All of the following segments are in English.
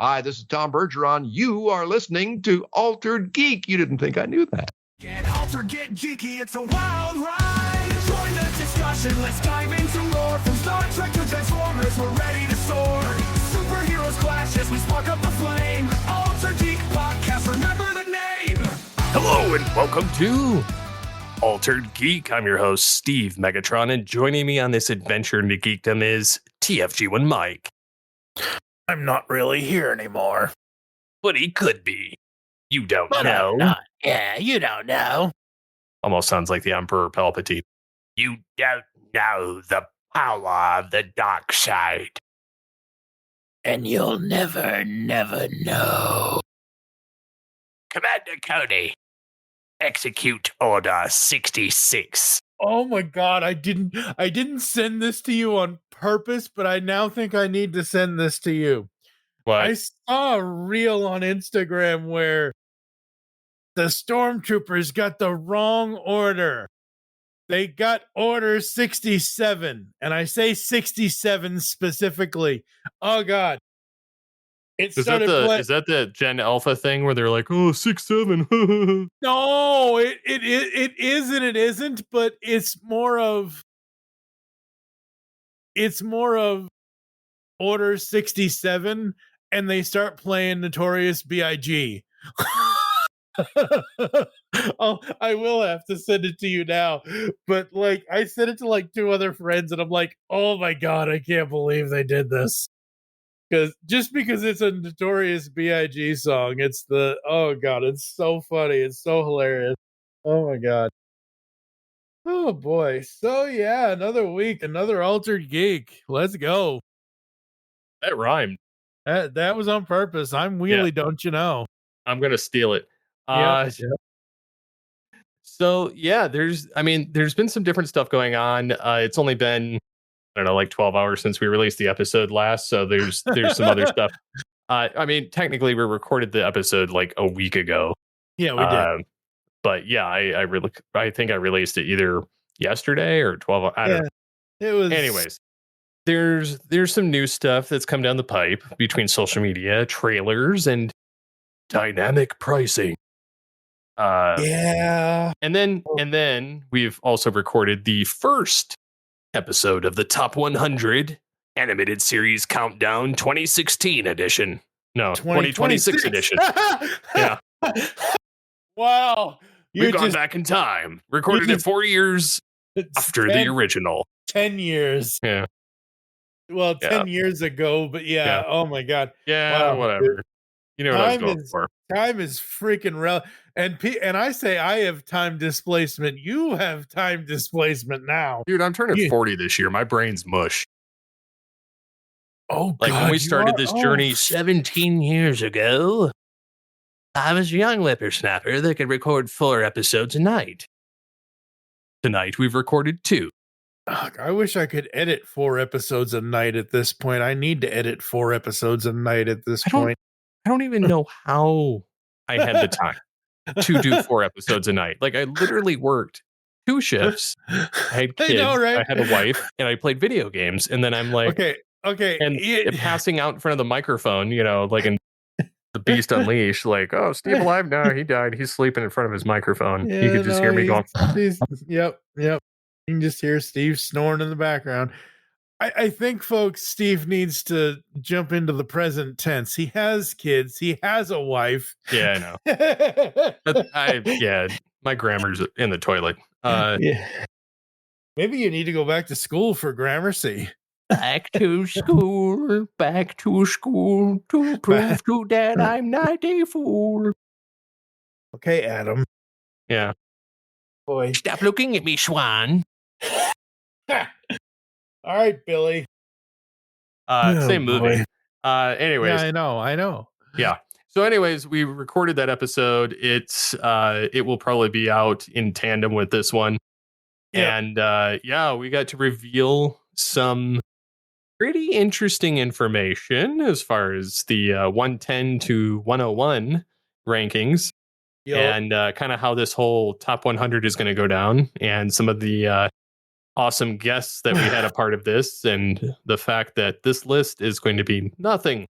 Hi, this is Tom Bergeron. You are listening to Altered Geek. You didn't think I knew that. Get altered, get geeky, it's a wild ride. Join the discussion, let's dive into lore. From Star Trek to Transformers, we're ready to soar. Superheroes clash as we spark up the flame. Altered Geek Podcast, remember the name. Hello and welcome to Altered Geek. I'm your host, Steve Megatron, and joining me on this adventure into geekdom is TFG1 Mike. I'm not really here anymore. But he could be. You don't But know. I'm not. Yeah, you don't know. Almost sounds like the Emperor Palpatine. You don't know the power of the dark side. And you'll never know. Commander Cody, execute Order 66. Oh my god, I didn't send this to you on purpose, but I now think I need to send this to you. What? I saw a reel on Instagram where the stormtroopers got the wrong order. They got order 67, and I say 67 specifically. Oh god. It Is started that the Gen Alpha thing where they're like, oh, 6-7? No, it is and it isn't, but it's more of Order 67, and they start playing Notorious B.I.G. Oh, I will have to send it to you now, but like I sent it to like two other friends, and I'm like, oh my god, I can't believe they did this. Because it's a Notorious B.I.G. song, oh god, it's so funny, it's so hilarious. Oh my god. Oh boy. So yeah, another week, another Altered Geek. Let's go. That rhymed. That was on purpose. I'm wheelie, don't you know? I'm going to steal it. Yep. So yeah, there's been some different stuff going on. It's only been, I don't know, like 12 hours since we released the episode last. So there's some other stuff. Technically we recorded the episode like a week ago. Yeah, we did. But yeah, I think I released it either yesterday or 12. I don't know. It was. Anyways, there's some new stuff that's come down the pipe between social media, trailers, and dynamic pricing. Yeah. And then we've also recorded the first episode of the Top 100 Animated Series Countdown 2016 edition. No, 2026 edition. Yeah. Wow. We've gone back in time. Recorded it 4 years after the original. 10 years. Yeah. Well, 10 years ago, but yeah. Oh my god. Yeah, wow, whatever. Dude. You know what I was going for. Time is freaking and I say I have time displacement. You have time displacement now. Dude, I'm turning 40 this year. My brain's mush. Oh, like God, when we started this journey 17 years ago, I was a young whippersnapper that could record 4 episodes a night. Tonight, we've recorded 2. I wish I could edit 4 episodes a night at this point. I need to edit 4 episodes a night at this point. I don't even know how I had the time to do 4 episodes a night. Like, I literally worked 2 shifts. I had kids, I know, right? I had a wife, and I played video games. And then I'm like, okay. And passing out in front of the microphone, you know, like in The Beast Unleashed, like, oh, Steve alive? No, he died. He's sleeping in front of his microphone. Yeah, you could just hear me going. Yep. You can just hear Steve snoring in the background. I think, folks, Steve needs to jump into the present tense. He has kids. He has a wife. Yeah, I know. My grammar's in the toilet. Yeah. Maybe you need to go back to school for Gramercy. Back to school to prove to Dad I'm not a fool. Okay, Adam. Yeah. Boy. Stop looking at me, Swan. All right, Billy. Same movie. Anyways. Yeah, I know. Yeah. So anyways, we recorded that episode. It will probably be out in tandem with this one. Yeah. And we got to reveal some pretty interesting information as far as the 110 to 101 rankings. Yep. And kind of how this whole top 100 is going to go down, and some of the awesome guests that we had a part of this, and the fact that this list is going to be nothing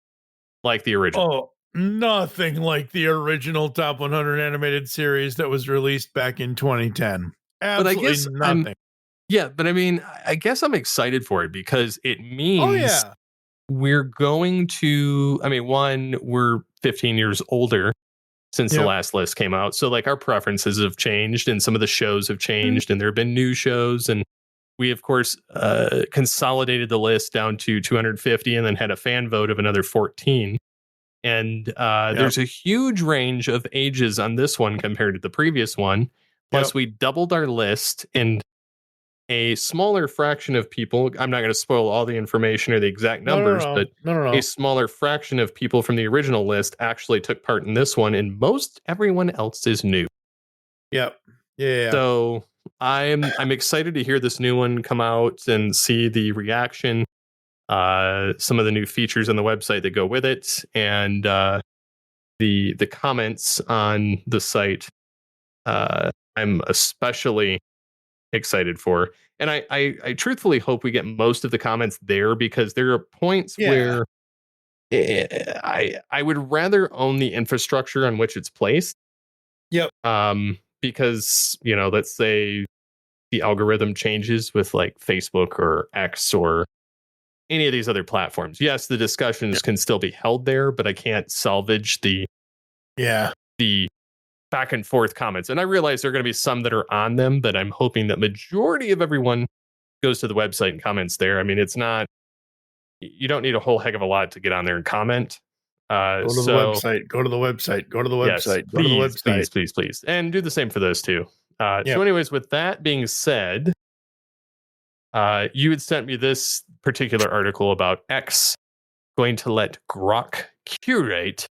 like the original. Oh, nothing like the original Top 100 animated series that was released back in 2010. But I Absolutely guess nothing. but I mean, I guess I'm excited for it because it Oh means yeah. we're going to, I mean, one, we're 15 years older since the Yep. last list came out. So like our preferences have changed and some of the shows have Mm-hmm. changed and there have been new shows. And we, of course, consolidated the list down to 250 and then had a fan vote of another 14. And there's a huge range of ages on this one compared to the previous one. Plus, we doubled our list and a smaller fraction of people, I'm not going to spoil all the information or the exact numbers, but No. a smaller fraction of people from the original list actually took part in this one, and most everyone else is new. Yep. Yeah. So I'm excited to hear this new one come out and see the reaction, some of the new features on the website that go with it, and the comments on the site. I'm especially excited for. And I truthfully hope we get most of the comments there because there are points where I would rather own the infrastructure on which it's placed. Yep. Because, you know, let's say the algorithm changes with like Facebook or X or any of these other platforms. Yes, the discussions can still be held there, but I can't salvage the back and forth comments. And I realize there are going to be some that are on them, but I'm hoping that majority of everyone goes to the website and comments there. I mean, it's not, you don't need a whole heck of a lot to get on there and comment. Go to the website. Go to the website. Go to the website. Go to the website. Please. And do the same for those too. So anyways, with that being said, you had sent me this particular article about X going to let Grok curate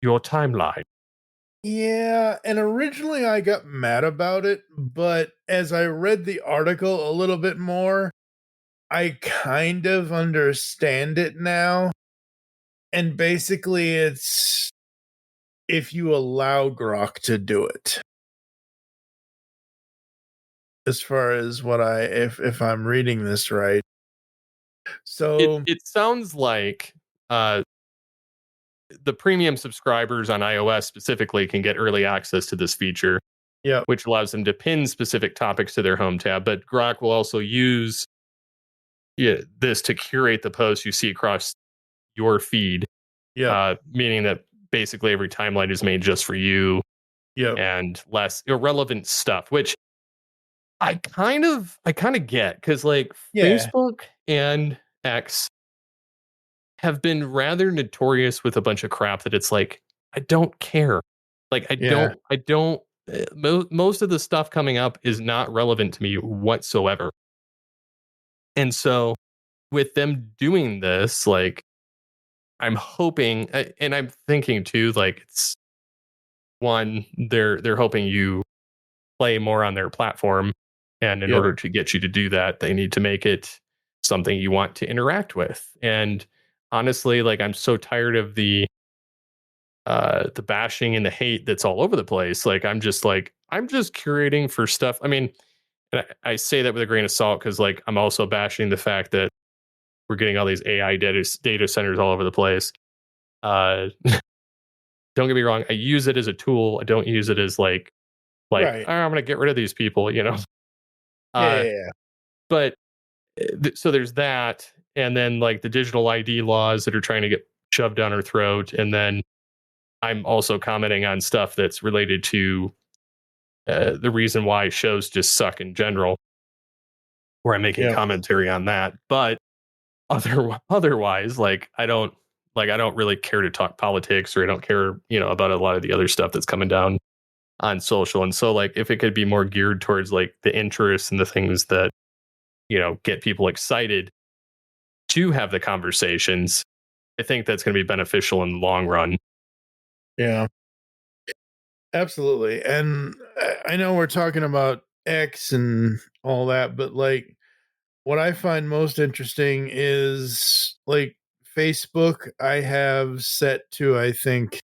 your timeline. Yeah, and originally I got mad about it, but as I read the article a little bit more, I kind of understand it now. And basically it's if you allow Grok to do it. As far as what if I'm reading this right. So it sounds like the premium subscribers on iOS specifically can get early access to this feature, which allows them to pin specific topics to their home tab. But Grok will also use this to curate the posts you see across your feed, meaning that basically every timeline is made just for you and less irrelevant stuff, which I kind of get because like Facebook and X have been rather notorious with a bunch of crap that it's like, I don't care. Like, I don't, most of the stuff coming up is not relevant to me whatsoever. And so with them doing this, like, I'm hoping, and I'm thinking too, like, it's one, they're hoping you play more on their platform. And in order to get you to do that, they need to make it something you want to interact with. And honestly, like I'm so tired of the bashing and the hate that's all over the place. Like I'm just curating for stuff. I mean, and I say that with a grain of salt because like I'm also bashing the fact that we're getting all these AI data centers all over the place. Don't get me wrong. I use it as a tool. I don't use it as like oh, I'm going to get rid of these people, you know? But so there's that. And then like the digital ID laws that are trying to get shoved down our throat. And then I'm also commenting on stuff that's related to the reason why shows just suck in general, where I'm making commentary on that. But otherwise, like I don't really care to talk politics, or I don't care, you know, about a lot of the other stuff that's coming down on social. And so like if it could be more geared towards like the interests and the things that, you know, get people excited to have the conversations, I think that's going to be beneficial in the long run. Yeah, absolutely. And I know we're talking about X and all that, but like what I find most interesting is like Facebook, I have set to, I think,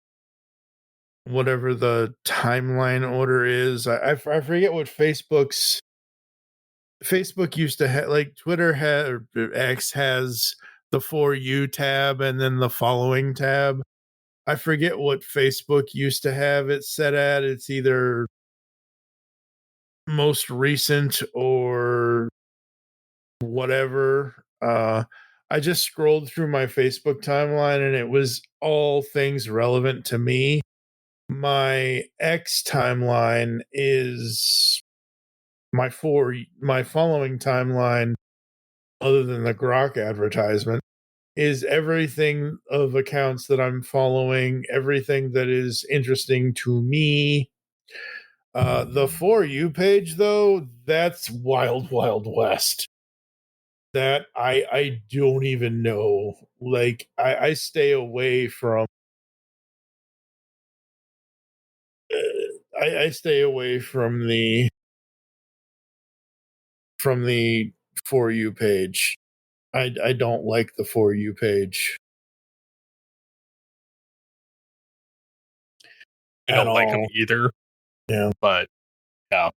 whatever the timeline order is. I forget what Facebook used to have, like Twitter had, or X has the For You tab and then the Following tab. I forget what Facebook used to have it set at. It's either most recent or whatever. I just scrolled through my Facebook timeline and it was all things relevant to me. My X timeline is my following timeline, other than the Grok advertisement, is everything of accounts that I'm following, everything that is interesting to me. The For You page, though, that's wild, wild west. That I don't even know. Like I stay away from. I stay away from the For You page. I don't like the For You page I at don't like them all. either. Yeah. But yeah.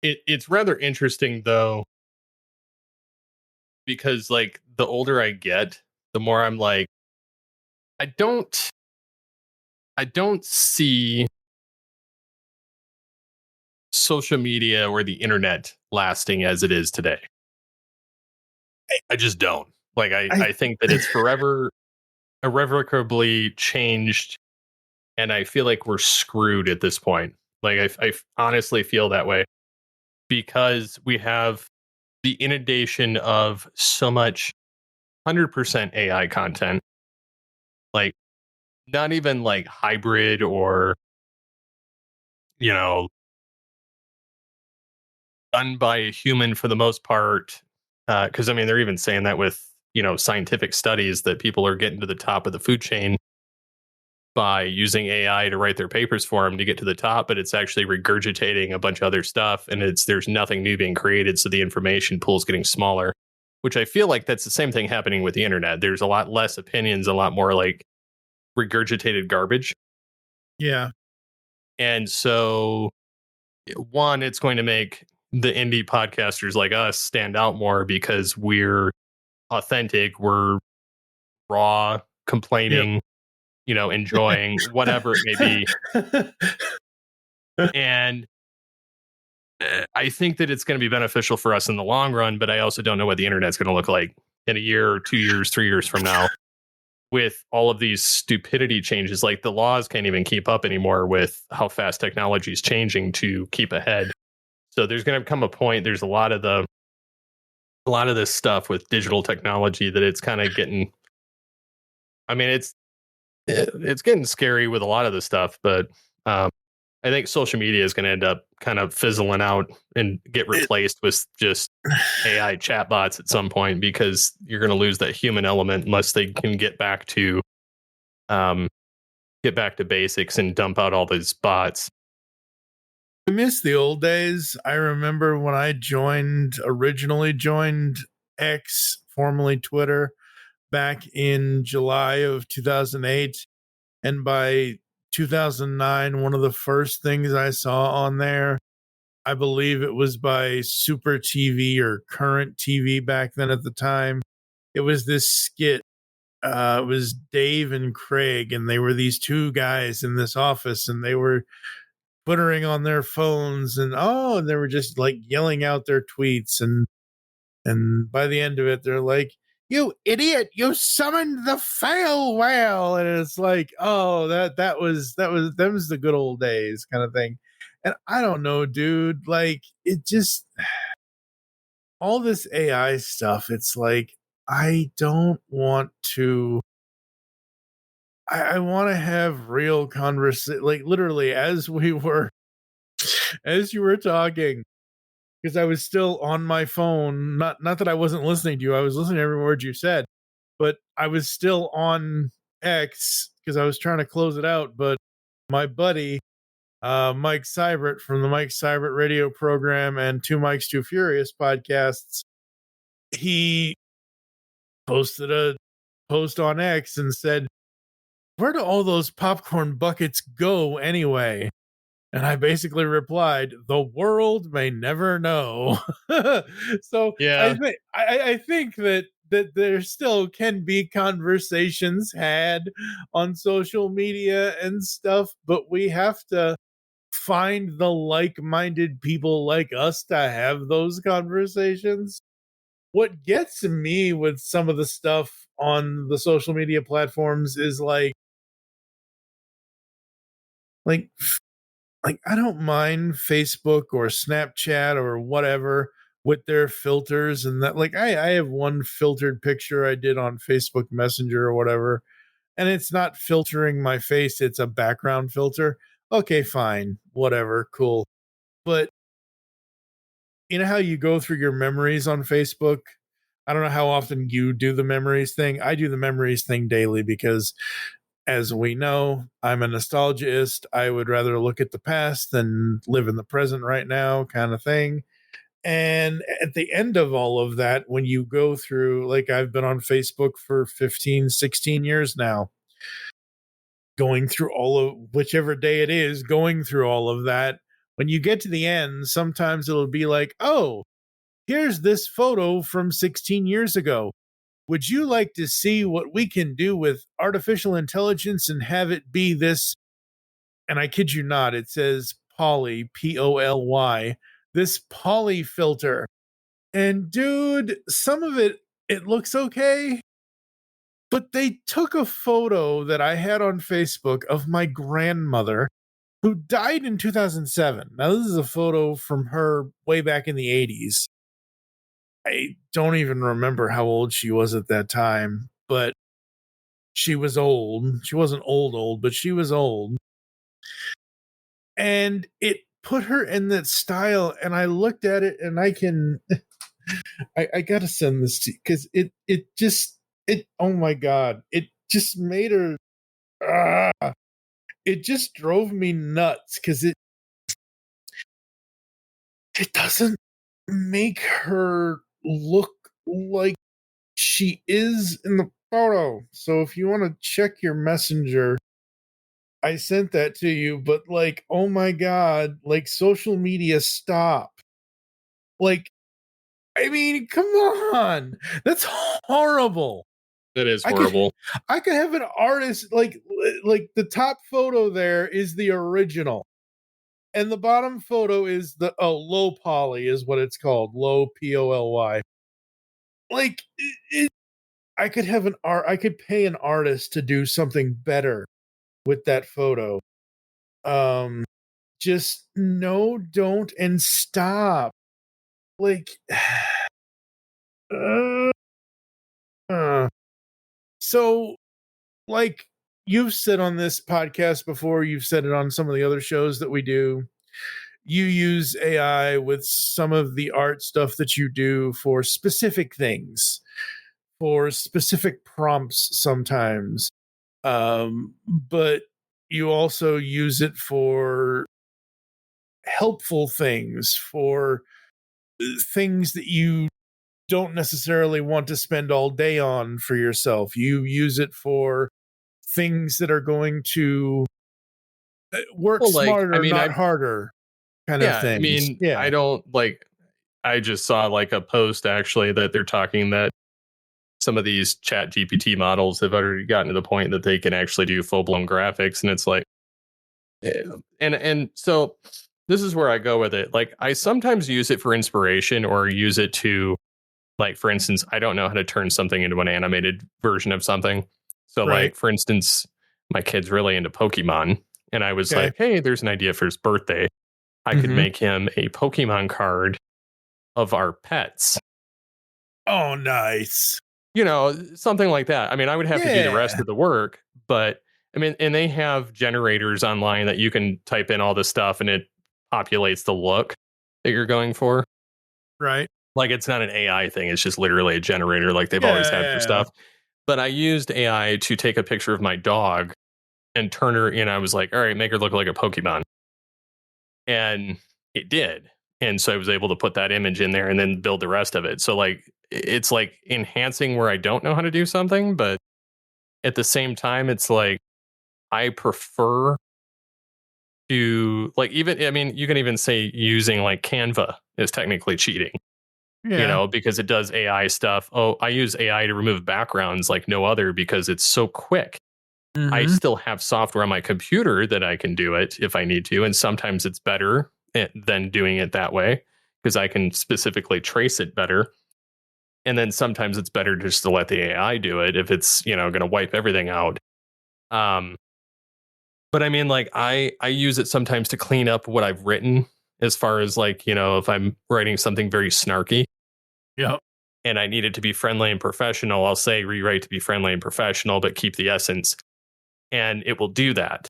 It's rather interesting though, because like the older I get, the more I'm like, I don't see social media or the internet lasting as it is today. I just don't. Like I think that it's forever irrevocably changed, and I feel like we're screwed at this point. Like I honestly feel that way because we have the inundation of so much 100% AI content, like not even like hybrid or, you know, done by a human for the most part. Because I mean, they're even saying that with, you know, scientific studies that people are getting to the top of the food chain by using AI to write their papers for them to get to the top, but it's actually regurgitating a bunch of other stuff, and there's nothing new being created, so the information pool is getting smaller. Which I feel like that's the same thing happening with the internet. There's a lot less opinions, a lot more like regurgitated garbage. Yeah. And so, one, it's going to make the indie podcasters like us stand out more because we're authentic, we're raw, complaining, you know, enjoying whatever it may be. And I think that it's going to be beneficial for us in the long run, but I also don't know what the internet's going to look like in a year or 2 years, 3 years from now with all of these stupidity changes. Like the laws can't even keep up anymore with how fast technology is changing to keep ahead. So there's going to come a point, there's a lot of this stuff with digital technology that it's kind of getting, I mean, it's getting scary with a lot of the stuff, but I think social media is going to end up kind of fizzling out and get replaced with just AI chatbots at some point because you're going to lose that human element unless they can get back to basics and dump out all these bots. I miss the old days. I remember when I originally joined X, formerly Twitter, back in July of 2008. And by 2009, one of the first things I saw on there, I believe it was by Super TV or Current TV back then at the time. It was this skit. It was Dave and Craig, and they were these two guys in this office, and they were twittering on their phones, and they were just like yelling out their tweets, and by the end of it, they're like, "You idiot! You summoned the fail whale," and it's like, "Oh, that was the good old days," kind of thing. And I don't know, dude. Like, it just all this AI stuff. It's like I don't want to. I want to have real conversation, like literally as you were talking, because I was still on my phone. Not that I wasn't listening to you. I was listening to every word you said, but I was still on X because I was trying to close it out. But my buddy, Mike Seibert from the Mike Seibert radio program and Two Mikes Too Furious podcasts, he posted a post on X and said, "Where do all those popcorn buckets go anyway?" And I basically replied, "The world may never know." So Yeah. I think that there still can be conversations had on social media and stuff, but we have to find the like-minded people like us to have those conversations. What gets me with some of the stuff on the social media platforms is like like I don't mind Facebook or Snapchat or whatever with their filters and that. Like I have one filtered picture I did on Facebook Messenger or whatever, and it's not filtering my face, it's a background filter. Okay, fine, whatever, cool. But you know how you go through your memories on Facebook? I don't know how often you do the memories thing. I do the memories thing daily because, as we know, I'm a nostalgist. I would rather look at the past than live in the present right now, kind of thing. And at the end of all of that, when you go through, like I've been on Facebook for 15, 16 years now, going through all of whichever day it is, going through all of that, when you get to the end, sometimes it'll be like, oh, here's this photo from 16 years ago. Would you like to see what we can do with artificial intelligence and have it be this? And I kid you not, it says Poly, Poly, this Poly filter. And dude, some of it looks okay, but they took a photo that I had on Facebook of my grandmother who died in 2007. Now, this is a photo from her way back in the 80s. I don't even remember how old she was at that time, but she was old. She wasn't old, but she was old. And it put her in that style. And I looked at it and I gotta send this to you because oh my God, it just made her, it just drove me nuts because it doesn't make her look like she is in the photo. So if you want to check your messenger, I sent that to you, but like, oh my God, like social media stop. Like, I mean, come on. That's horrible. That is I could horrible. I could have an artist like the top photo there is the original. And the bottom photo is the low poly is what it's called. Low POLY. Like I could have I could pay an artist to do something better with that photo. Just no, don't, and stop. Like, uh, so, like, you've said on this podcast before, you've said it on some of the other shows that we do. You use AI with some of the art stuff that you do for specific things, for specific prompts sometimes. But you also use it for helpful things, for things that you don't necessarily want to spend all day on for yourself. You use it for things that are going to work Well, like, I smarter, mean, not harder, kind of yeah, I things. mean, Yeah. I don't like, I just saw like a post actually that they're talking that some of these chat GPT models have already gotten to the point that they can actually do full blown graphics. And it's like, and so this is where I go with it. Like, I sometimes use it for inspiration or use it to, like, for instance, I don't know how to turn something into an animated version of something. So, Right. like, for instance, my kid's really into Pokemon. And I was Okay. like, hey, there's an idea for his birthday. I could make him a Pokemon card of our pets. Oh, nice. You know, something like that. I mean, I would have to do the rest of the work, but I mean, and they have generators online that you can type in all this stuff and it populates the look that you're going for. Right. Like, it's not an AI thing. It's just literally a generator like they've always had for stuff. But I used AI to take a picture of my dog and turn her in. I was like, all right, make her look like a Pokemon. And it did. And so I was able to put that image in there and then build the rest of it. So, like, it's like enhancing where I don't know how to do something, but at the same time, it's like I prefer to like even I mean you can even say using like Canva is technically cheating, because it does AI stuff. Oh, I use AI to remove backgrounds like no other because it's so quick. I still have software on my computer that I can do it if I need to, and sometimes it's better than doing it that way because I can specifically trace it better. And then sometimes it's better just to let the AI do it if it's going to wipe everything out. Um, but I mean, like I use it sometimes to clean up what I've written, as far as like if I'm writing something very snarky. Yep. And I need it to be friendly and professional, I'll say rewrite to be friendly and professional, but keep the essence. And it will do that.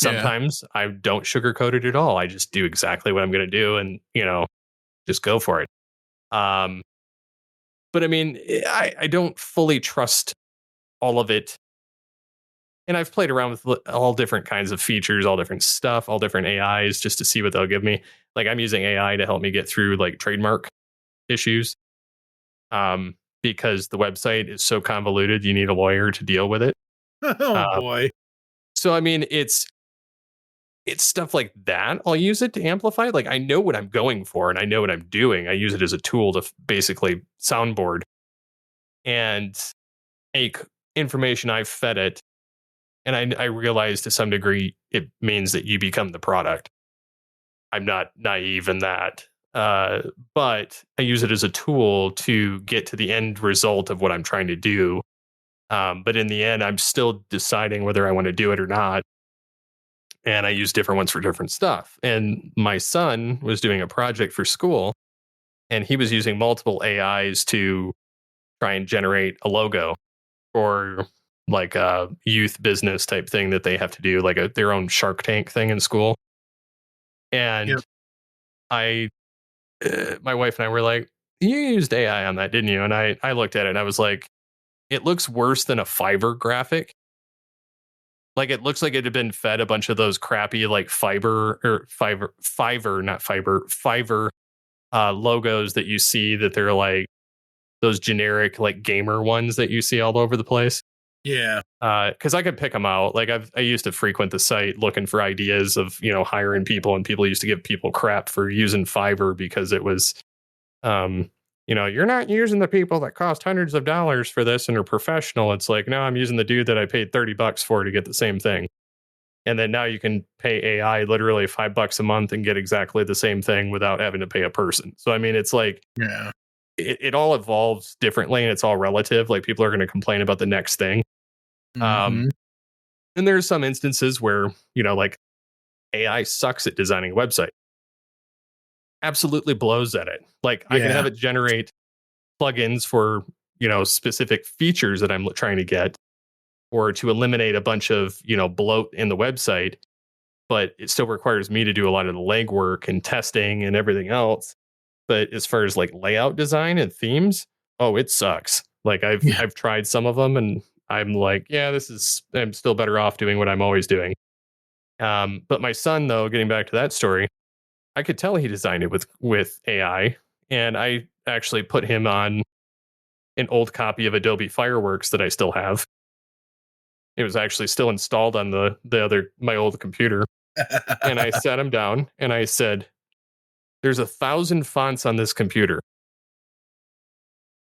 Sometimes I don't sugarcoat it at all. I just do exactly what I'm going to do and, just go for it. But I mean, I don't fully trust all of it. And I've played around with all different kinds of features, all different stuff, all different AIs just to see what they'll give me. Like I'm using AI to help me get through like trademark issues. Because the website is so convoluted, you need a lawyer to deal with it. Boy. So, I mean, it's stuff like that. I'll use it to amplify. Like I know what I'm going for and I know what I'm doing. I use it as a tool to basically soundboard and take information I've fed it. And I realize to some degree it means that you become the product. I'm not naive in that. But I use it as a tool to get to the end result of what I'm trying to do. But in the end, I'm still deciding whether I want to do it or not. And I use different ones for different stuff. And my son was doing a project for school, and he was using multiple AIs to try and generate a logo or like a youth business type thing that they have to do, like their own Shark Tank thing in school. And my wife and I were like, you used AI on that, didn't you? And I looked at it and I was like, it looks worse than a Fiverr graphic. Like it looks like it had been fed a bunch of those crappy like Fiverr logos that you see that they're like those generic like gamer ones that you see all over the place. Yeah. Because I could pick them out. Like I used to frequent the site looking for ideas of hiring people, and people used to give people crap for using Fiverr because it was, you're not using the people that cost hundreds of dollars for this and are professional. It's like, no, I'm using the dude that I paid $30 for to get the same thing. And then now you can pay AI literally $5 a month and get exactly the same thing without having to pay a person. So I mean, it's like, it all evolves differently and it's all relative. Like people are going to complain about the next thing. And there's some instances where, like AI sucks at designing a website. Absolutely blows at it. Like I can have it generate plugins for, specific features that I'm trying to get, or to eliminate a bunch of, bloat in the website. But it still requires me to do a lot of the legwork and testing and everything else. But as far as like layout design and themes, oh, it sucks. Like I've tried some of them and I'm like, I'm still better off doing what I'm always doing. But my son, though, getting back to that story, I could tell he designed it with AI. And I actually put him on an old copy of Adobe Fireworks that I still have. It was actually still installed on my old computer. And I sat him down and I said, there's 1,000 fonts on this computer.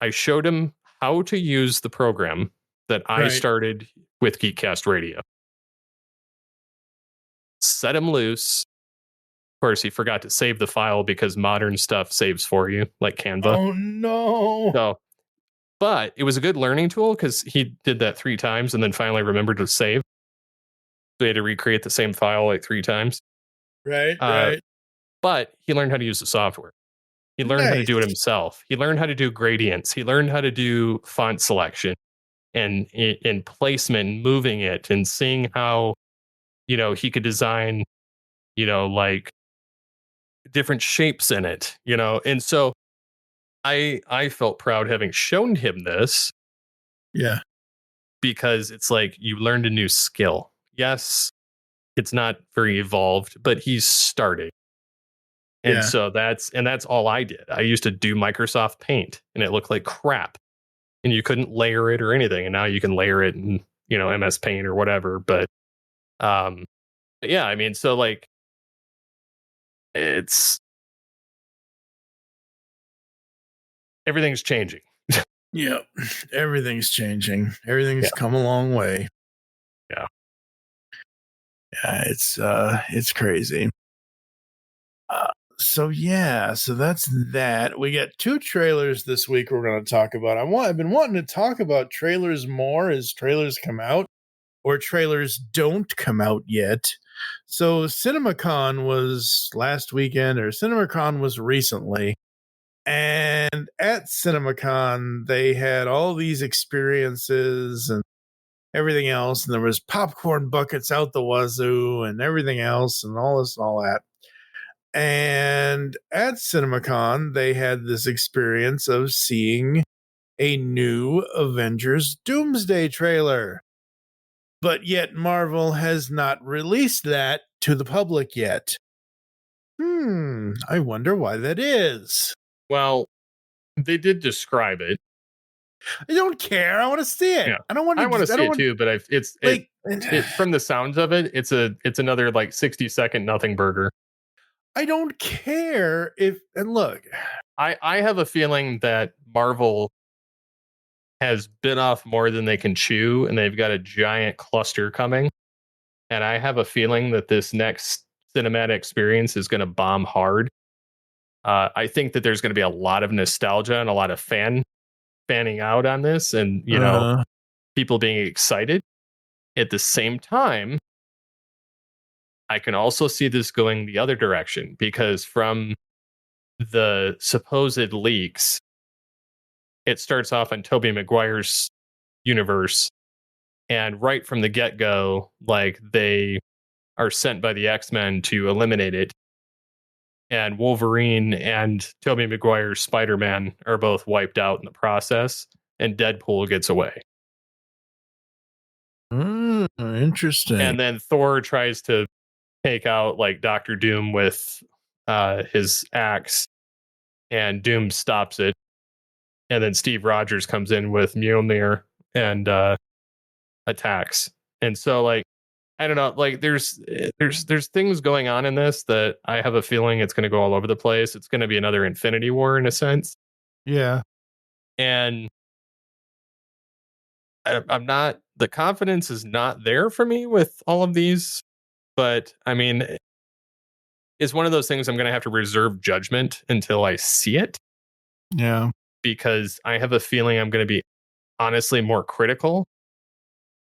I showed him how to use the program that I started with Geekcast Radio. Set him loose. Of course, he forgot to save the file because modern stuff saves for you, like Canva. Oh, no. So, but it was a good learning tool because he did that 3 times and then finally remembered to save. So he had to recreate the same file like 3 times. Right. But he learned how to use the software. He learned how to do it himself. He learned how to do gradients. He learned how to do font selection and placement, moving it and seeing how, he could design, like different shapes in it, And so I felt proud having shown him this. Yeah. Because it's like you learned a new skill. Yes, it's not very evolved, but he's starting. And so that's all I did. I used to do Microsoft Paint and it looked like crap and you couldn't layer it or anything. And now you can layer it in, MS Paint or whatever. But, yeah, I mean, so like it's everything's changing. Yeah, everything's changing. Everything's Yeah. come a long way. Yeah. Yeah, it's crazy. So that's that. We got 2 trailers this week we're going to talk about. I've been wanting to talk about trailers more as trailers come out or trailers don't come out yet. So CinemaCon was last weekend, or CinemaCon was recently. And at CinemaCon, they had all these experiences and everything else. And there was popcorn buckets out the wazoo and everything else and all this and all that. And at CinemaCon, they had this experience of seeing a new Avengers Doomsday trailer. But yet Marvel has not released that to the public yet. I wonder why that is. Well, they did describe it. I don't care. I want to see it. Yeah. I don't want to. I want to see it too, but it from the sounds of it, it's another like 60-second nothing burger. I don't care if. And look, I have a feeling that Marvel has bit off more than they can chew, and they've got a giant cluster coming. And I have a feeling that this next cinematic experience is going to bomb hard. I think that there's going to be a lot of nostalgia and a lot of fanning out on this, and people being excited. At the same time, I can also see this going the other direction, because from the supposed leaks, it starts off on Tobey Maguire's universe, and right from the get-go, like, they are sent by the X-Men to eliminate it. And Wolverine and Tobey Maguire's Spider-Man are both wiped out in the process, and Deadpool gets away. Interesting. And then Thor tries to take out like Doctor Doom with his axe, and Doom stops it. And then Steve Rogers comes in with Mjolnir and attacks. And so, like, I don't know, like there's things going on in this that I have a feeling it's going to go all over the place. It's going to be another Infinity War in a sense. Yeah. And I'm not, the confidence is not there for me with all of these, but I mean, it's one of those things I'm going to have to reserve judgment until I see it. Yeah. Because I have a feeling I'm going to be honestly more critical.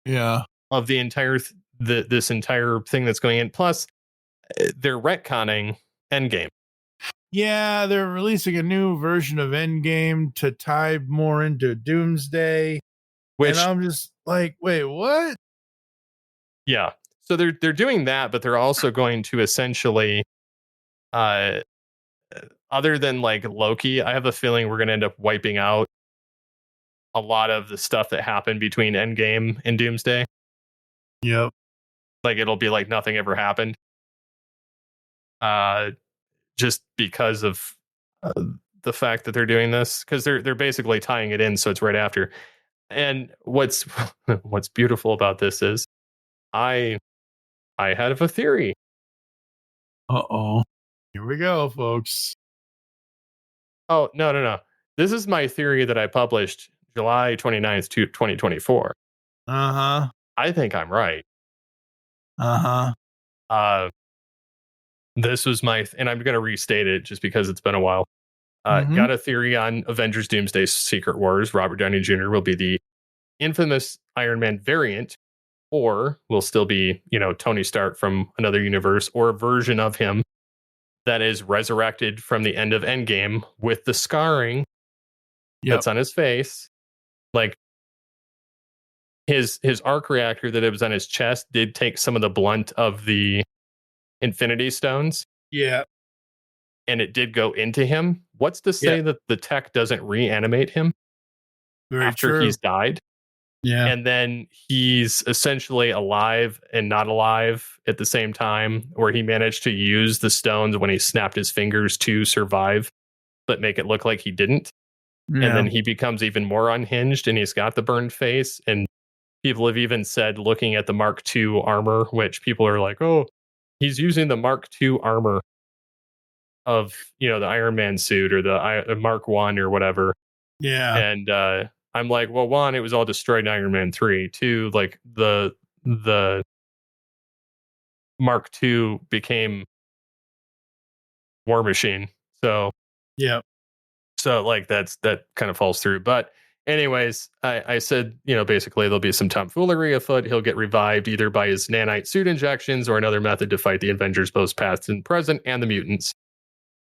Yeah. Of the entire this entire thing that's going in. Plus, they're retconning Endgame. Yeah, they're releasing a new version of Endgame to tie more into Doomsday. Which, and I'm just like, wait, what? Yeah. So they're doing that, but they're also going to essentially, other than like Loki, I have a feeling we're going to end up wiping out a lot of the stuff that happened between Endgame and Doomsday. Yep. Like, it'll be like nothing ever happened. Just because of the fact that they're doing this, because they're basically tying it in, so it's right after. And what's beautiful about this is I have a theory. Uh-oh. Here we go, folks. Oh, no. This is my theory that I published July 29th, 2024. Uh-huh. I think I'm right. Uh-huh. This was and I'm going to restate it just because it's been a while. Got a theory on Avengers Doomsday Secret Wars. Robert Downey Jr. will be the infamous Iron Man variant, or will still be, Tony Stark from another universe, or a version of him that is resurrected from the end of Endgame with the scarring that's on his face. Like, his arc reactor that it was on his chest did take some of the blunt of the Infinity Stones. Yeah. And it did go into him. What's to say that the tech doesn't reanimate him after he's died? Yeah. And then he's essentially alive and not alive at the same time, where he managed to use the stones when he snapped his fingers to survive, but make it look like he didn't. Yeah. And then he becomes even more unhinged, and he's got the burned face. And people have even said, looking at the Mark II armor, which people are like, oh, he's using the Mark II armor of, the Iron Man suit or the Mark I or whatever. Yeah. And I'm like, well, one, it was all destroyed in Iron Man 3. Two, like the Mark II became War Machine. So Yeah. like that kind of falls through. But anyways, I said, basically there'll be some tomfoolery afoot. He'll get revived either by his nanite suit injections or another method to fight the Avengers, both past and present, and the mutants.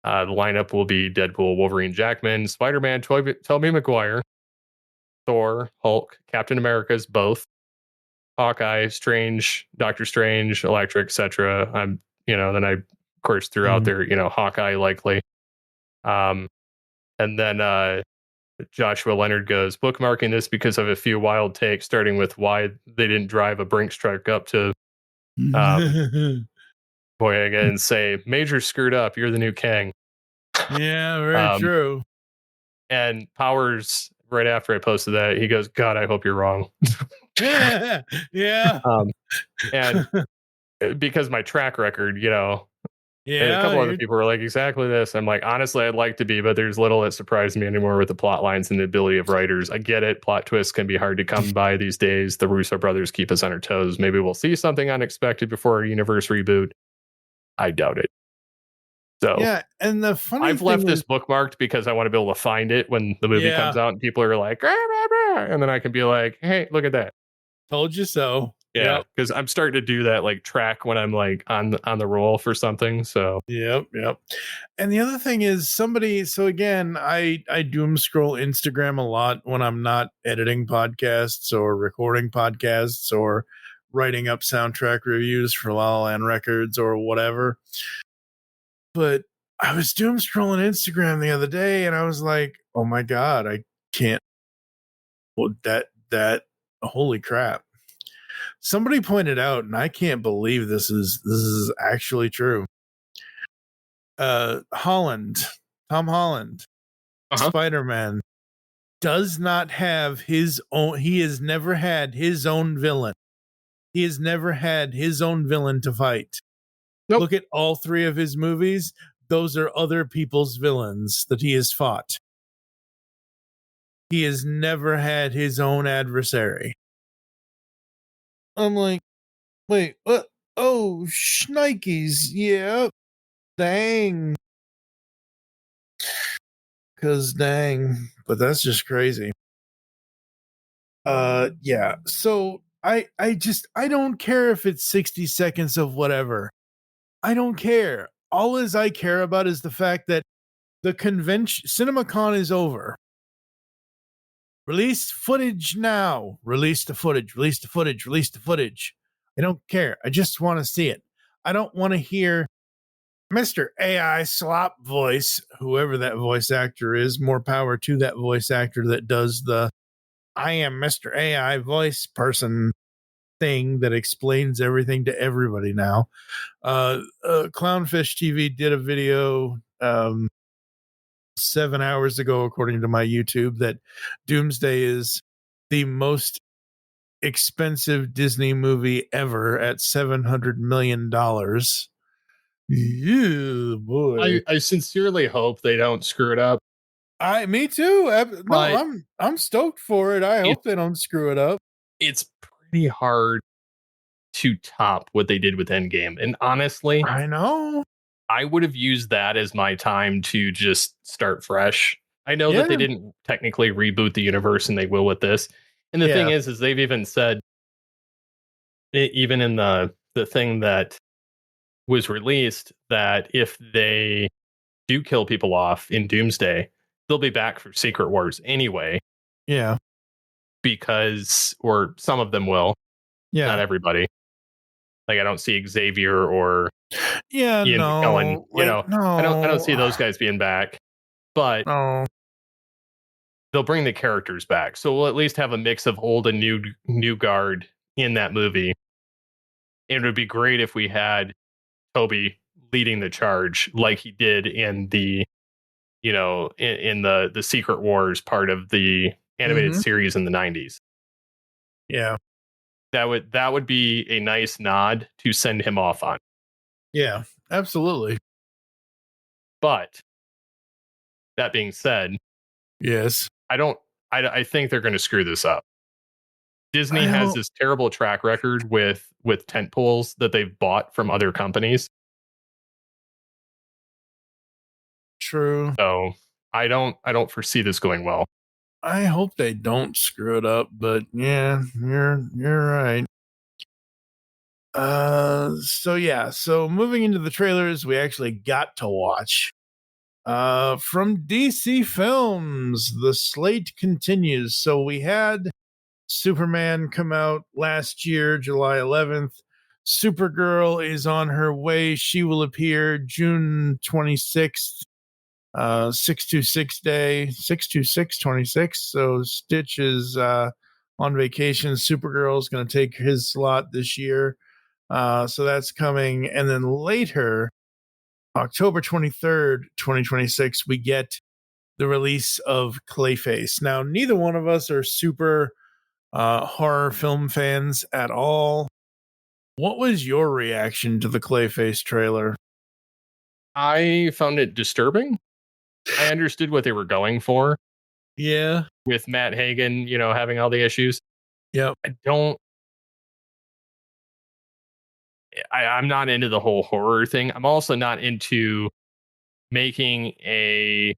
The lineup will be Deadpool, Wolverine, Jackman, Spider-Man, Tobey Maguire, Thor, Hulk, Captain America's both, Hawkeye, Strange, Doctor Strange, Electric, etc. Then I of course threw out there, Hawkeye likely. And then Joshua Leonard goes, bookmarking this because of a few wild takes, starting with why they didn't drive a Brinks truck up to Boyega and say, Major screwed up, you're the new king. Yeah, very true. And Powers, right after I posted that, he goes, God, I hope you're wrong. Yeah. And because my track record, and a couple other people were like, exactly this. I'm like, honestly, I'd like to be, but there's little that surprised me anymore with the plot lines and the ability of writers. I get it. Plot twists can be hard to come by these days. The Russo brothers keep us on our toes. Maybe we'll see something unexpected before our universe reboot. I doubt it. So yeah, and the funny I've left this bookmarked because I want to be able to find it when the movie comes out and people are like, and then I can be like, hey, look at that. Told you so. Yeah, because I'm starting to do that, like track when I'm like on the roll for something. So yep. And the other thing is so again, I doom scroll Instagram a lot when I'm not editing podcasts or recording podcasts or writing up soundtrack reviews for La La Land Records or whatever. But I was doom scrolling Instagram the other day and I was like, oh my God, I can't. Well, that holy crap. Somebody pointed out, and I can't believe this is actually true. Tom Holland, Spider-Man does not have his own. He has never had his own villain. He has never had his own villain to fight. Nope. Look at all three of his movies. Those are other people's villains that he has fought. He has never had his own adversary. I'm like, wait, what? Oh, shnikes, yeah. Dang. Because dang. But that's just crazy. Yeah. So I don't care if it's 60 seconds of whatever. I don't care. All I care about is the fact that the convention, CinemaCon is over. Release footage now. Release the footage. I don't care. I just want to see it. I don't want to hear Mr. AI slop voice, whoever that voice actor is. More power to that voice actor that does the I am Mr. AI voice person thing that explains everything to everybody now. Clownfish TV did a video 7 hours ago, according to my YouTube, that Doomsday is the most expensive Disney movie ever at $700 million. Yeah, boy. I sincerely hope they don't screw it up. Me too. No, I'm stoked for it. I hope they don't screw it up. It's pretty hard to top what they did with Endgame. And honestly, I know. I would have used that as my time to just start fresh. I know that they didn't technically reboot the universe, and they will with this. And the thing is they've even said, even in the thing that was released, that if they do kill people off in Doomsday, they'll be back for Secret Wars anyway. Yeah. Or some of them will. Yeah. Not everybody. Like, I don't see Xavier or Ian McKellen. I don't see those guys being back. But they'll bring the characters back. So we'll at least have a mix of old and new guard in that movie. And it would be great if we had Toby leading the charge like he did in the in the Secret Wars part of the animated series in the 90s. Yeah. That would be a nice nod to send him off on. Yeah, absolutely. But that being said, Yes. I don't. I think they're going to screw this up. Disney I has hope this terrible track record with tent poles that they've bought from other companies. true. So I don't foresee this going well. I hope they don't screw it up, but yeah, you're right. So moving into the trailers we actually got to watch. From DC Films, the slate continues. So we had Superman come out last year, July 11th. Supergirl is on her way. She will appear June 26th, 626 day, 62626. So Stitch is on vacation. Supergirl is going to take his slot this year. So that's coming. And then later, October 23rd, 2026, we get the release of Clayface. Now, neither one of us are super horror film fans at all. What was your reaction to the Clayface trailer? I found it disturbing. I understood what they were going for Yeah. with Matt Hagen, having all the issues. Yep. I don't. I'm not into the whole horror thing. I'm also not into making a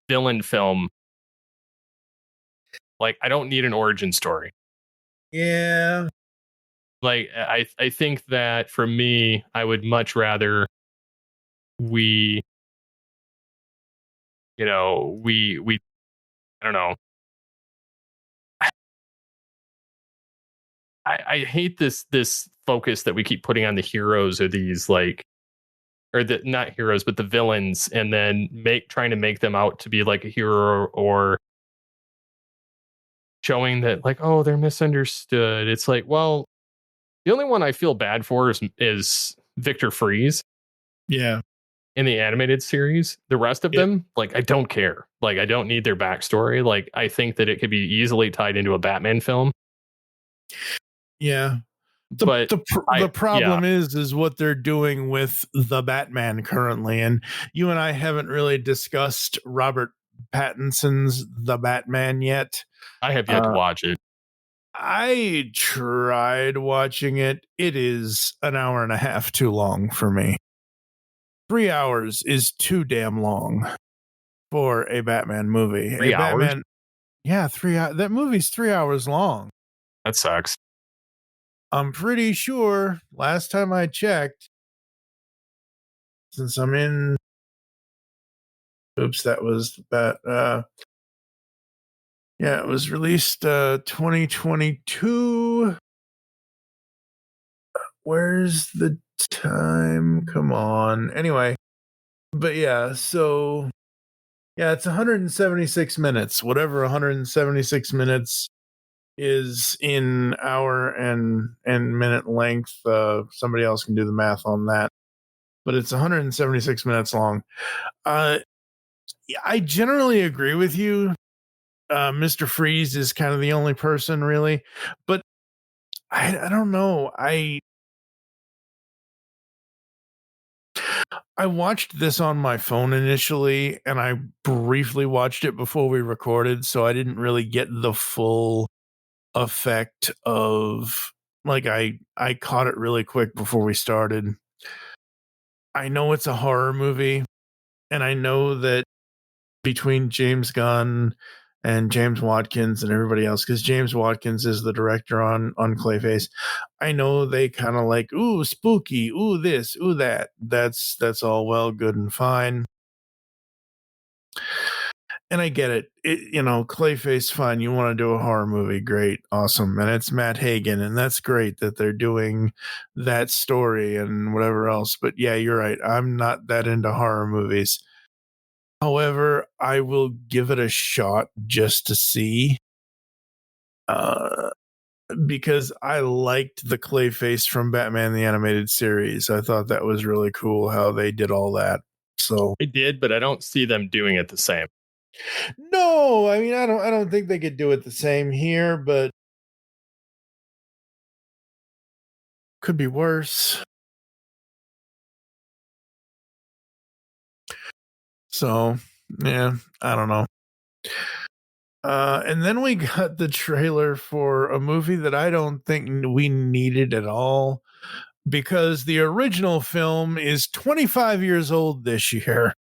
villain film. Like, I don't need an origin story. Yeah. Like, I think that for me, I would much rather we, we I don't know. I hate this focus that we keep putting on the heroes or these or the not heroes but the villains, and then trying to make them out to be like a hero, or showing that like, oh, they're misunderstood. It's like, well, the only one I feel bad for is Victor Freeze Yeah. in the animated series. The rest of Yep. them, like, I don't care. Like, I don't need their backstory. Like, I think that it could be easily tied into a Batman film. Yeah. But The problem is what they're doing with the Batman currently, and you and I haven't really discussed Robert Pattinson's The Batman yet. I have yet to watch it. I tried watching it. It is an hour and a half too long for me. 3 hours is too damn long for a Batman movie. 3 hours? Batman, yeah, 3 hours. That movie's 3 hours long. That sucks. I'm pretty sure last time I checked, since I'm in, oops, that was that. Yeah, it was released 2022. Where's the time? Come on. Anyway, but yeah, so yeah, it's 176 minutes. Whatever 176 minutes is in hour and minute length. Somebody else can do the math on that. But it's 176 minutes long. I generally agree with you. Mr. Freeze is kind of the only person really, but I don't know. I watched this on my phone initially, and I briefly watched it before we recorded, so I didn't really get the full effect of, like, I caught it really quick before we started. I know it's a horror movie, and I know that between James Gunn and James Watkins and everybody else, because James Watkins is the director on Clayface, I know they kind of like, ooh, spooky, ooh, this, ooh, that. That's all well, good and fine. And I get it. Clayface, fine. You want to do a horror movie, great, awesome. And it's Matt Hagen, and that's great that they're doing that story and whatever else. But yeah, you're right. I'm not that into horror movies. However, I will give it a shot just to see. Because I liked the Clayface from Batman the Animated Series. I thought that was really cool how they did all that. So I did, but I don't see them doing it the same. no, I mean, I don't think they could do it the same here, but could be worse. So, yeah, I don't know. And then we got the trailer for a movie that I don't think we needed at all, because the original film is 25 years old this year.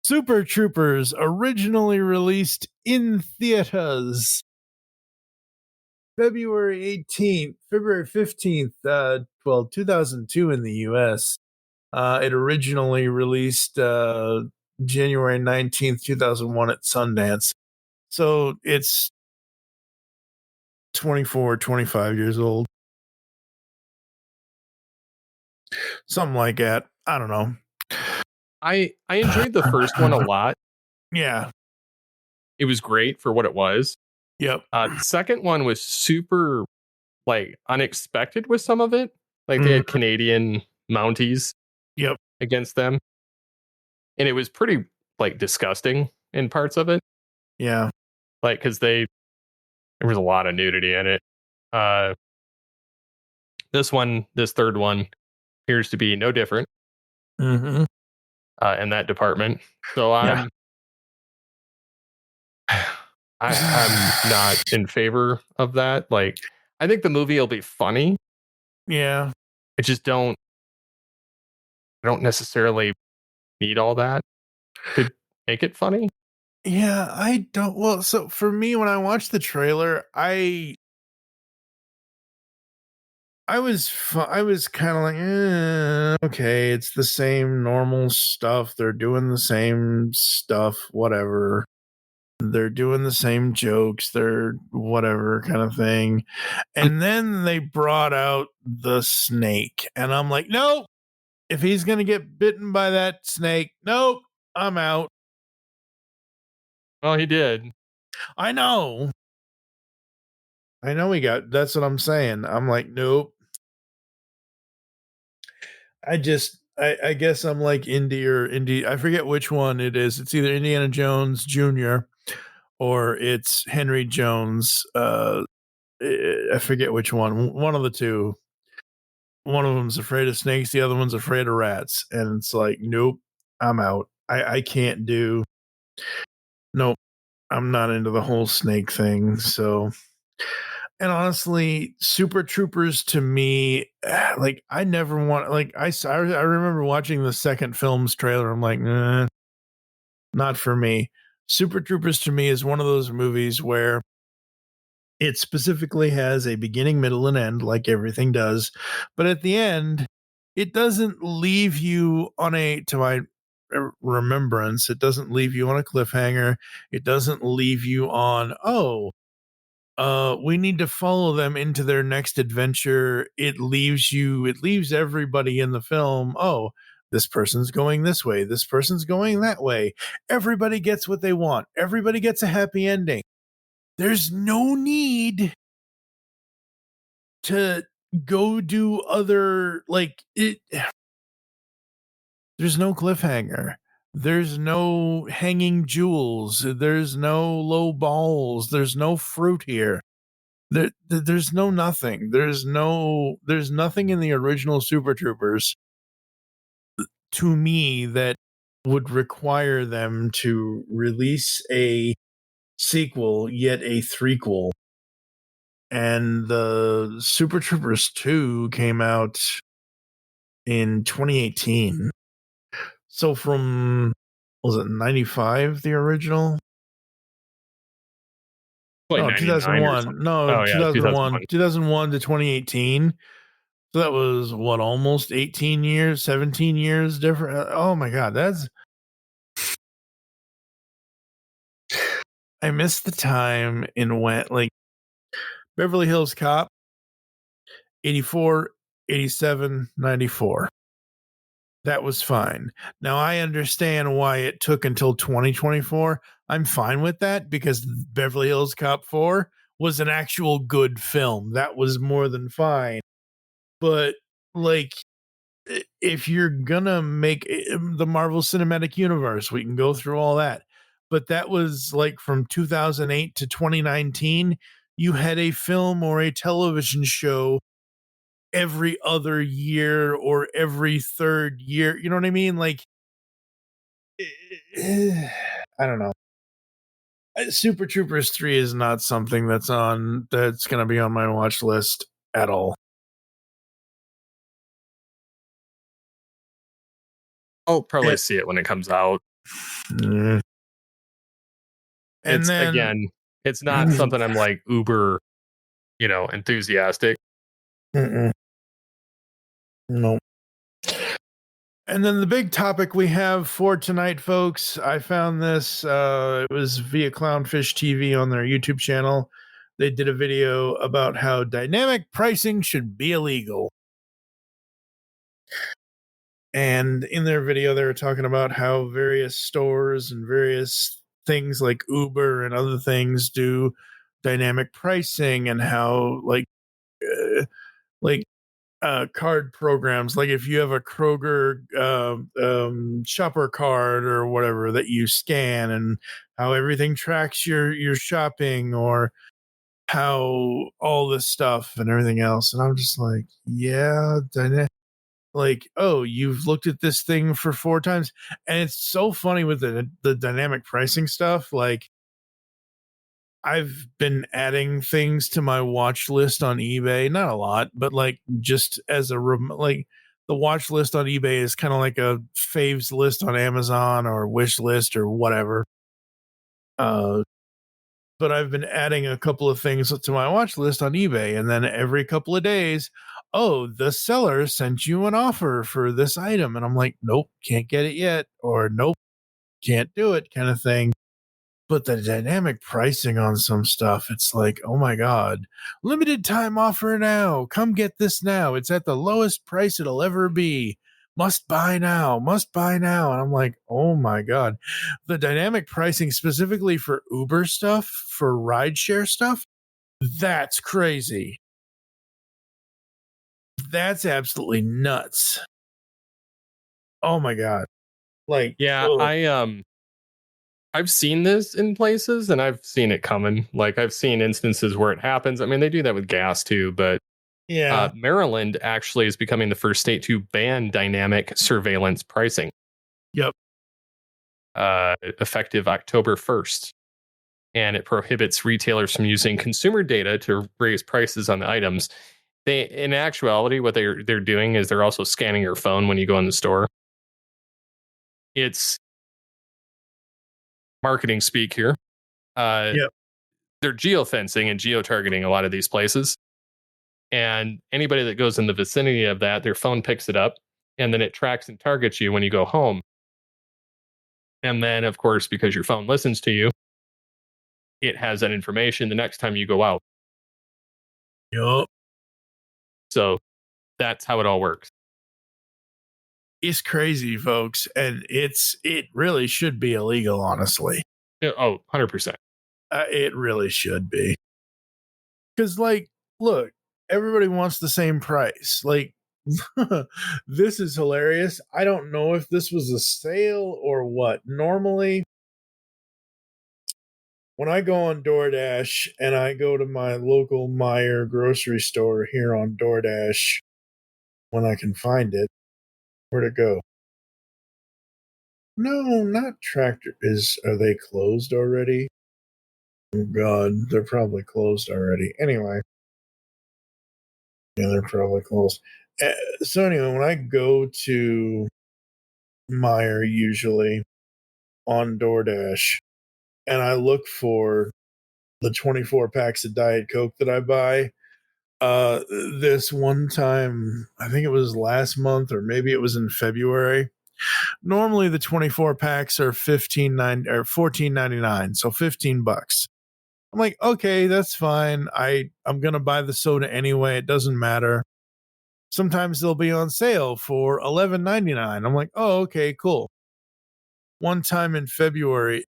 Super Troopers, originally released in theaters February 15th, 2002 in the US. It originally released January 19th, 2001 at Sundance. So it's 25 years old. Something like that. I don't know. I enjoyed the first one a lot. Yeah. It was great for what it was. Yep. The second one was super like unexpected with some of it. Like they had Canadian Mounties Yep. against them. And it was pretty like disgusting in parts of it. Yeah. Like because there was a lot of nudity in it. This third one appears to be no different in that department. So I'm not in favor of that. Like I think the movie will be funny. Yeah. I don't necessarily need all that to make it funny. Yeah, I don't. Well, so for me, when I watched the trailer, I was kind of like, okay, it's the same normal stuff. They're doing the same stuff, whatever. They're doing the same jokes. They're whatever kind of thing. And then they brought out the snake, and I'm like, nope. If he's gonna get bitten by that snake, nope, I'm out. Well, he did. I know he got, that's what I'm saying. I'm like, nope. I guess I'm like Indy. I forget which one it is. It's either Indiana Jones Jr. or it's Henry Jones. I forget which one. One of the two. One of them's afraid of snakes. The other one's afraid of rats. And it's like, nope, I'm out. I can't do. Nope, I'm not into the whole snake thing. So, and honestly, Super Troopers to me, like I never want, like I remember watching the second film's trailer. I'm like, nah, not for me. Super Troopers to me is one of those movies where it specifically has a beginning, middle, and end, like everything does. But at the end, it doesn't leave you on to my remembrance, it doesn't leave you on a cliffhanger. It doesn't leave you on, we need to follow them into their next adventure. It leaves everybody in the film, this person's going this way, this person's going that way. Everybody gets what they want. Everybody gets a happy ending. There's no need to go do other, like it. There's no cliffhanger. There's no hanging jewels. There's no low balls. There's no fruit here. There's no nothing. There's nothing in the original Super Troopers to me that would require them to release a sequel, yet a threequel. And the Super Troopers 2 came out in 2018. So was it 95, the original? Like No, 2001. No, Oh, yeah, 2001 to 2018. So that was what, almost 18 years, 17 years different. Oh my God, I missed the time in when, like, Beverly Hills Cop, 84, 87, 94. That was fine. Now I understand why it took until 2024. I'm fine with that because Beverly Hills Cop 4 was an actual good film. That was more than fine. But like, if you're gonna make the Marvel Cinematic Universe, we can go through all that. But that was like from 2008 to 2019. You had a film or a television show every other year or every third year. You know what I mean? Like, I don't know. Super Troopers 3 is not something that's going to be on my watch list at all. I'll probably Yeah. see it when it comes out. Mm. And It's then again, it's not something I'm like uber, enthusiastic. no. And then the big topic we have for tonight, folks, I found this. It was via Clownfish TV on their YouTube channel. They did a video about how dynamic pricing should be illegal. And in their video, they were talking about how various stores and various things like Uber and other things do dynamic pricing, and how like card programs, like if you have a Kroger shopper card or whatever that you scan, and how everything tracks your shopping, or how all this stuff and everything else. And I'm just like, yeah, like, oh, you've looked at this thing for 4 times. And it's so funny with the dynamic pricing stuff. Like, I've been adding things to my watch list on eBay, not a lot, but like just as like the watch list on eBay is kind of like a faves list on Amazon or wish list or whatever. But I've been adding a couple of things to my watch list on eBay, and then every couple of days, oh, the seller sent you an offer for this item, and I'm like, nope, can't get it yet, or nope, can't do it, kind of thing. But the dynamic pricing on some stuff, it's like, oh my God, limited time offer now. Come get this now. It's at the lowest price it'll ever be. Must buy now, must buy now. And I'm like, oh my God. The dynamic pricing specifically for Uber stuff, for rideshare stuff, that's crazy. That's absolutely nuts. Oh my God. Like, Yeah, ugh. I've seen this in places and I've seen it coming. Like I've seen instances where it happens. I mean, they do that with gas too, but Yeah. Maryland actually is becoming the first state to ban dynamic surveillance pricing. Yep. Effective October 1st. And it prohibits retailers from using consumer data to raise prices on the items. In actuality, what they're doing is they're also scanning your phone when you go in the store. It's marketing speak here. Yep. They're geofencing and geotargeting a lot of these places. And anybody that goes in the vicinity of that, their phone picks it up, and then it tracks and targets you when you go home. And then, of course, because your phone listens to you, it has that information the next time you go out. Yep. So that's how it all works. It's crazy, folks, and it really should be illegal, honestly. Oh, 100%. It really should be. Because, like, look, everybody wants the same price. Like, this is hilarious. I don't know if this was a sale or what. Normally, when I go on DoorDash and I go to my local Meijer grocery store here on DoorDash, when I can find it, where'd it go? No, not Tractor. Are they closed already? Oh God, they're probably closed already. Anyway, yeah, they're probably closed. So anyway, when I go to Meijer, usually on DoorDash, and I look for the 24 packs of Diet Coke that I buy, this one time, I think it was last month or maybe it was in February. Normally the 24 packs are $14.99, so $15. I'm like, okay, that's fine. I'm gonna buy the soda anyway. It doesn't matter. Sometimes they'll be on sale for $11.99. I'm like, oh, okay, cool. One time in February,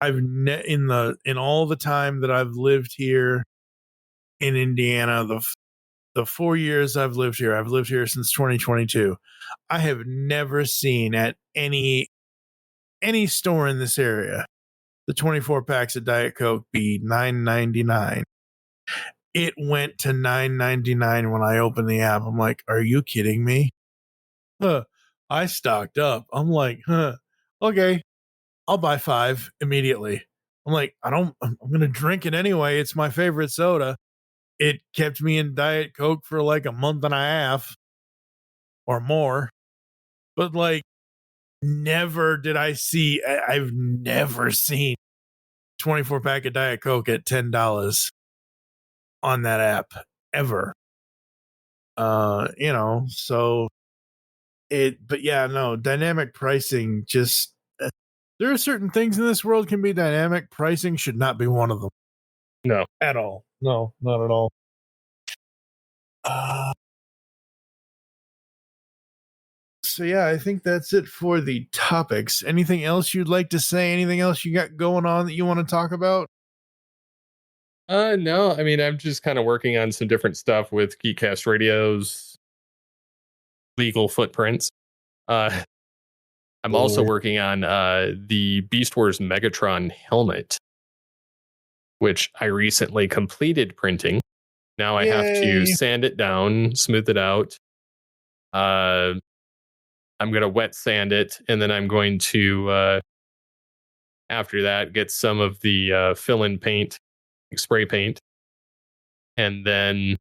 in all the time that I've lived here in Indiana, the 4 years I've lived here since 2022. I have never seen at any store in this area the 24 packs of Diet Coke be $9.99. It went to $9.99 when I opened the app. I'm like, are you kidding me? I stocked up. I'm like, okay, I'll buy 5 immediately. I'm like, I'm going to drink it anyway. It's my favorite soda. It kept me in Diet Coke for like a month and a half or more. But like, never did I've never seen 24 pack of Diet Coke at $10 on that app ever. So but yeah, no, dynamic pricing just, there are certain things in this world can be dynamic. Pricing should not be one of them. No. At all. No, not at all. So yeah, I think that's it for the topics. Anything else you'd like to say? Anything else you got going on that you want to talk about? No, I mean, I'm just kind of working on some different stuff with Geekcast Radio's legal footprints. I'm also working on the Beast Wars Megatron helmet, which I recently completed printing. Now I have to sand it down, smooth it out. I'm going to wet sand it, and then I'm going to, after that, get some of the fill-in paint, spray paint. And then,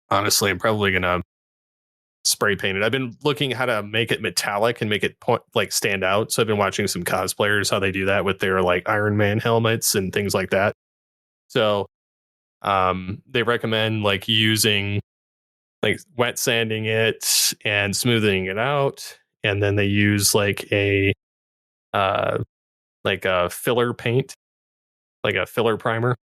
honestly, I'm probably going to spray paint it. I've been looking how to make it metallic and make it stand out. So I've been watching some cosplayers, how they do that with their like Iron Man helmets and things like that. So they recommend like using like wet sanding it and smoothing it out. And then they use like a filler paint, like a filler primer.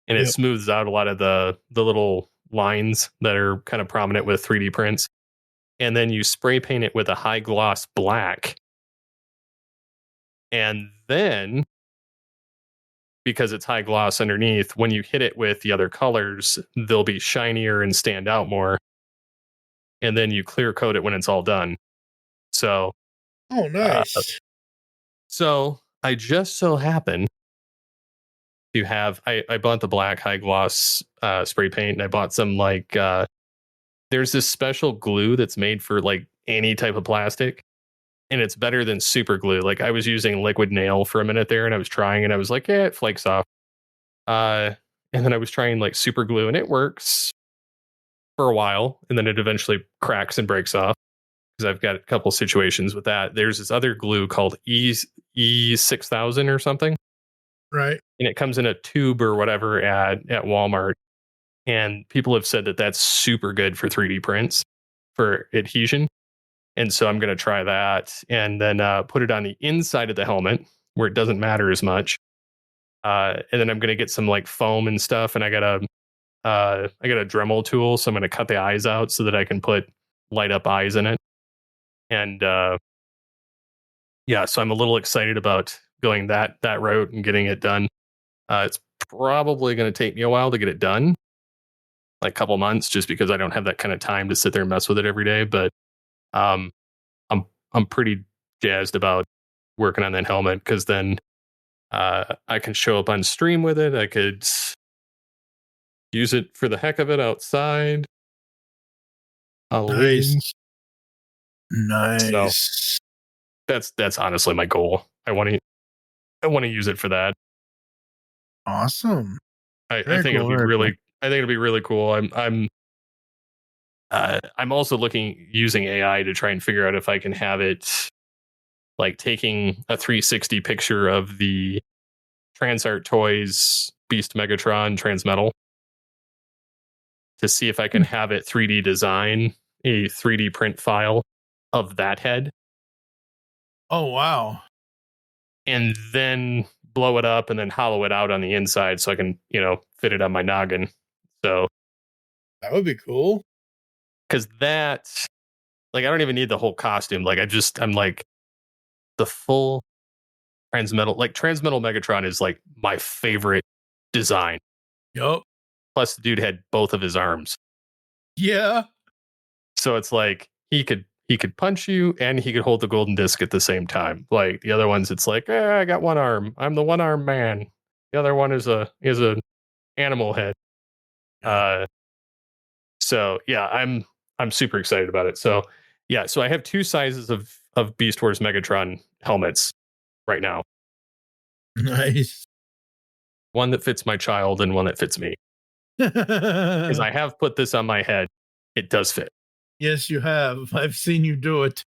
And it smooths out a lot of the little lines that are kind of prominent with 3D prints. And then you spray paint it with a high gloss black. And then, because it's high gloss underneath, when you hit it with the other colors, they'll be shinier and stand out more. And then you clear coat it when it's all done. So, oh, nice. So I just so happen to have, I bought the black high gloss spray paint, and I bought some like, there's this special glue that's made for like any type of plastic, and it's better than super glue. Like I was using liquid nail for a minute there, and I was trying, and I was like, yeah, it flakes off. And then I was trying like super glue, and it works for a while, and then it eventually cracks and breaks off, because I've got a couple situations with that. There's this other glue called E6000 or something. Right. And it comes in a tube or whatever at Walmart. And people have said that that's super good for 3D prints, for adhesion. And so I'm going to try that, and then put it on the inside of the helmet where it doesn't matter as much. And then I'm going to get some like foam and stuff. And I got a Dremel tool. So I'm going to cut the eyes out so that I can put light up eyes in it. And yeah, so I'm a little excited about going that route and getting it done. It's probably going to take me a while to get it done, like a couple months, just because I don't have that kind of time to sit there and mess with it every day. But I'm pretty jazzed about working on that helmet, because then I can show up on stream with it. I could use it for the heck of it outside. Halloween. Nice. So that's honestly my goal. I want to use it for that. Awesome. I think it'll be really cool. I'm also using AI to try and figure out if I can have it like taking a 360 picture of the Transart Toys Beast Megatron Transmetal, to see if I can have it 3D design a 3D print file of that head. Oh, wow. And then blow it up and then hollow it out on the inside so I can, fit it on my noggin. So that would be cool. Because that, like, I don't even need the whole costume. Like, I'm like, the full Transmetal Megatron is like my favorite design. Yup. Plus, the dude had both of his arms. Yeah. So it's like he could punch you and he could hold the golden disc at the same time. Like the other ones, it's like, I got one arm. I'm the one arm man. The other one is a animal head. So yeah, I'm super excited about it. So yeah, so I have two sizes of of Beast Wars Megatron helmets right now. Nice. One that fits my child and one that fits me. Because I have put this on my head. It does fit. Yes, you have. I've seen you do it.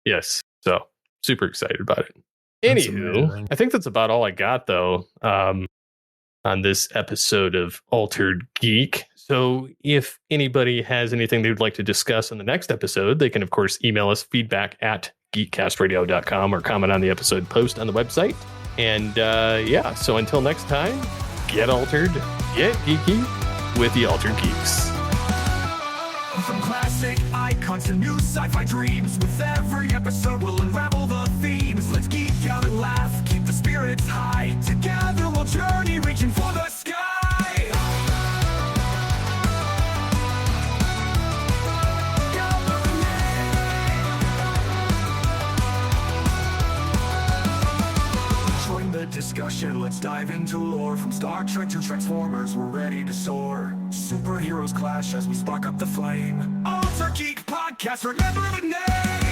Yes. So super excited about it. That's Anywho, amazing. I think that's about all I got though on this episode of Altered Geek. So if anybody has anything they would like to discuss in the next episode, they can of course email us feedback at geekcastradio.com or comment on the episode post on the website. And yeah, so until next time, get altered, get geeky with the Altered Geeks. From classic icons to new sci-fi dreams, with every episode we'll unravel the themes. Let's geek out and laugh, keep the spirits high. Together we'll journey, reaching for the sky. Join the discussion, let's dive into lore. From Star Trek to Transformers, we're ready to soar. Superheroes clash as we spark up the flame. Alter Geek Podcast, remember the name.